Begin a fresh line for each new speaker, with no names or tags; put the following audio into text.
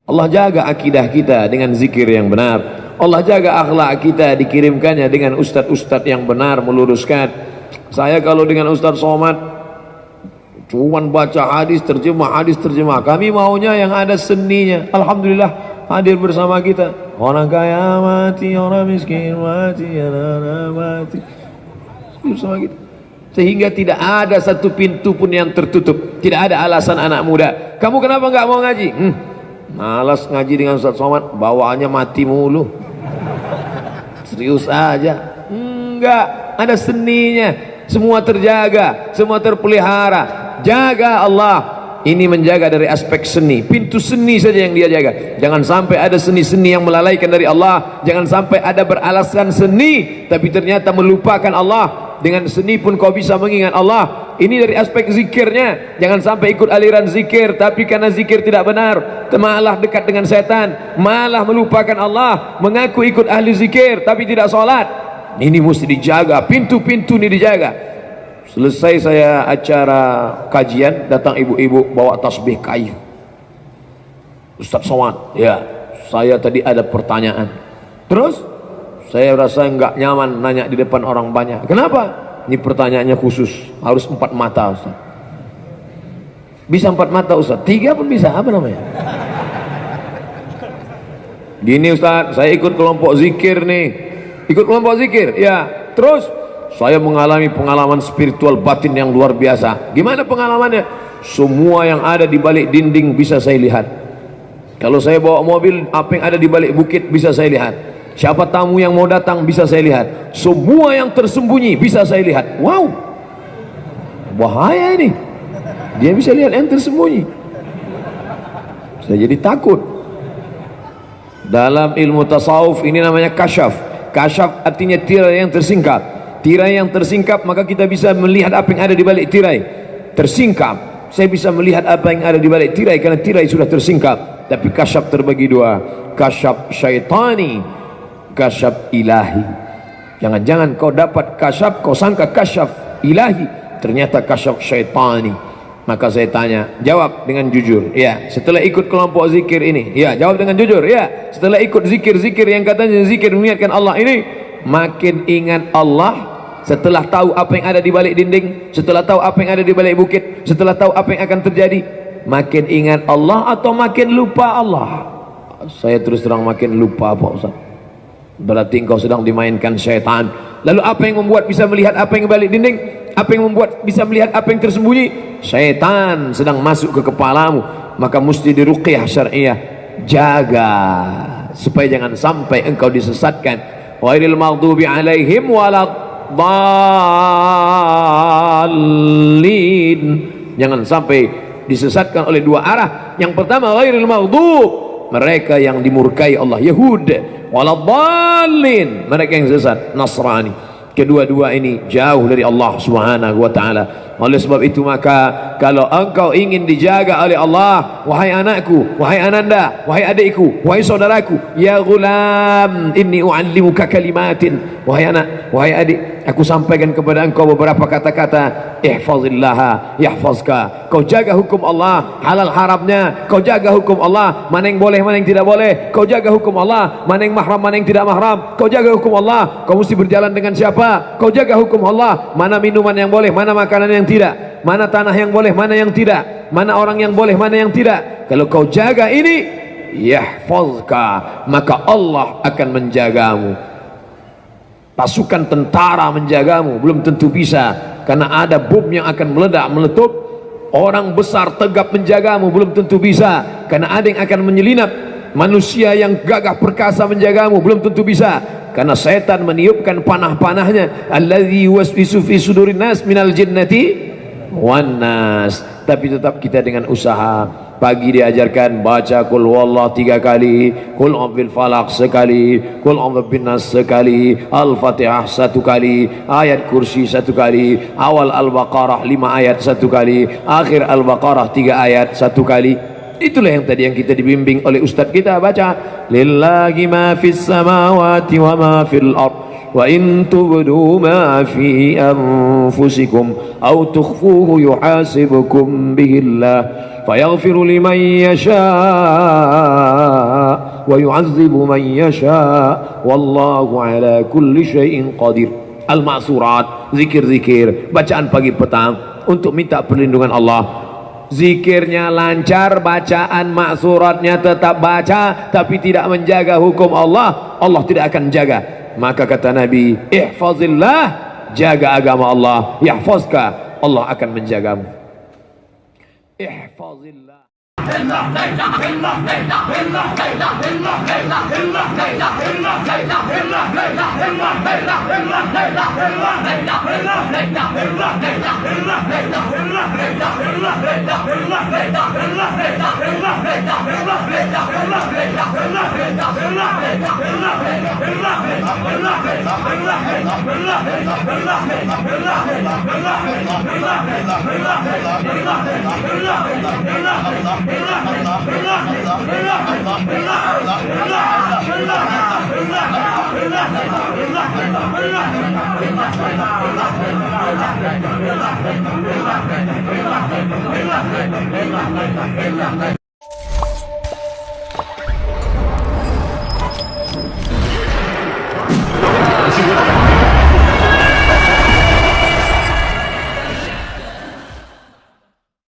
Allah jaga akidah kita dengan zikir yang benar. Allah jaga akhlak kita dikirimkannya dengan ustadz-ustadz yang benar meluruskan. Saya kalau dengan Ustadz Somad cuman baca hadis terjemah. Kami maunya yang ada seninya. Alhamdulillah hadir bersama kita. Orang kaya mati, orang miskin mati, anak-anak mati. Bersama kita. Sehingga tidak ada satu pintu pun yang tertutup. Tidak ada alasan anak muda. Kamu kenapa nggak mau ngaji? Malas ngaji dengan Ustadz Somad, bawaannya mati mulu. Serius aja. Enggak, ada seninya. Semua terjaga, semua terpelihara. Jaga Allah. Ini menjaga dari aspek seni. Pintu seni saja yang dia jaga. Jangan sampai ada seni-seni yang melalaikan dari Allah. Jangan sampai ada beralasan seni tapi ternyata melupakan Allah. Dengan seni pun kau bisa mengingat Allah. Ini dari aspek zikirnya. Jangan sampai ikut aliran zikir tapi karena zikir tidak benar malah dekat dengan setan, malah melupakan Allah. Mengaku ikut ahli zikir tapi tidak sholat. Ini mesti dijaga. Pintu-pintu ini dijaga. Selesai saya acara kajian, datang ibu-ibu bawa tasbih kayu. Ustadz Somad, ya saya tadi ada pertanyaan. Terus saya rasa nggak nyaman nanya di depan orang banyak. Kenapa? Ini pertanyaannya khusus, harus 4 mata Ustaz. Bisa 4 mata Ustaz? 3 pun bisa, apa namanya? Gini Ustaz, saya ikut kelompok zikir nih. Ikut kelompok zikir, ya. Terus saya mengalami pengalaman spiritual batin yang luar biasa. Gimana pengalamannya? Semua yang ada di balik dinding bisa saya lihat. Kalau saya bawa mobil, apa yang ada di balik bukit bisa saya lihat. Siapa tamu yang mau datang bisa saya lihat. Semua yang tersembunyi bisa saya lihat. Wow, bahaya ini. Dia bisa lihat yang tersembunyi. Saya jadi takut. Dalam ilmu tasawuf ini namanya kasyaf. Kasyaf artinya tirai yang tersingkap. Tirai yang tersingkap, maka kita bisa melihat apa yang ada di balik tirai. Tersingkap, saya bisa melihat apa yang ada di balik tirai karena tirai sudah tersingkap. Tapi kasyaf terbagi 2. Kasyaf syaitani, kasyaf ilahi. Jangan-jangan kau dapat kasyaf, kau sangka kasyaf ilahi, ternyata kasyaf syaitani. Maka saya tanya, jawab dengan jujur. Ya, setelah ikut kelompok zikir ini, ya jawab dengan jujur. Ya, setelah ikut zikir-zikir yang katanya zikir mengingatkan Allah ini, makin ingat Allah. Setelah tahu apa yang ada di balik dinding, setelah tahu apa yang ada di balik bukit, setelah tahu apa yang akan terjadi, makin ingat Allah atau makin lupa Allah? Saya terus terang makin lupa Pak Ustaz. Berarti engkau sedang dimainkan syaitan. Lalu apa yang membuat bisa melihat apa yang di balik dinding? Apa yang membuat bisa melihat apa yang tersembunyi? Syaitan sedang masuk ke kepalamu. Maka mesti diruqyah syariah. Jaga supaya jangan sampai engkau disesatkan. Ghairil maghdubi alaihim waladdallin. Jangan sampai disesatkan oleh dua arah. Yang pertama ghairil maghdub, mereka yang dimurkai Allah, Yahud, waladhdallin, mereka yang sesat, Nasrani. Kedua-dua ini jauh dari Allah Subhanahu wa taala. Oleh sebab itu maka kalau engkau ingin dijaga oleh Allah, wahai anakku, wahai ananda, wahai adikku, wahai saudaraku, ya ghulam inni u'allimuka kalimatin, wahai anak, wahai adik, aku sampaikan kepada engkau beberapa kata-kata. Ihfazillaha yahfazka, kau jaga hukum Allah, halal haramnya kau jaga hukum Allah, mana yang boleh mana yang tidak boleh kau jaga hukum Allah, mana yang mahram mana yang tidak mahram kau jaga hukum Allah, kau mesti berjalan dengan siapa kau jaga hukum Allah, mana minuman yang boleh mana makanan yang tidak, mana tanah yang boleh mana yang tidak, mana orang yang boleh mana yang tidak. Kalau kau jaga ini, yahfazka, maka Allah akan menjagamu. Pasukan tentara menjagamu belum tentu bisa, karena ada bom yang akan meledak meletup. Orang besar tegap menjagamu belum tentu bisa, karena ada yang akan menyelinap. Manusia yang gagah perkasa menjagamu belum tentu bisa, karena setan meniupkan panah-panahnya. Alladzi yuwaswisu fi sudurin nas minal jinnati wan nas. Tapi tetap kita dengan usaha. Pagi diajarkan baca qul huwallahu 3 kali, qul a'udzu falaq sekali, qul a'udzu binnas sekali, al-fatihah 1 kali, ayat kursi 1 kali, awal al-baqarah 5 ayat 1 kali, akhir al-baqarah 3 ayat 1 kali. Itulah yang tadi yang kita dibimbing oleh ustaz kita baca. Lillahi ma fis samawati wa ma fil ard, wa in tubdu ma fi anfusikum aw tukhfuhu yuhasibukum bihillah fayaghfiru liman yasha wa yu'adzibu man yasha wallahu ala kulli syai'in qadir. Al-Ma'surat, zikir-zikir, bacaan pagi petang untuk minta perlindungan Allah. Zikirnya lancar, bacaan maksuratnya tetap baca, tapi tidak menjaga hukum Allah, Allah tidak akan jaga. Maka kata Nabi, ihfazillah, jaga agama Allah, yahfazka, Allah akan menjagamu. Ihfazillah.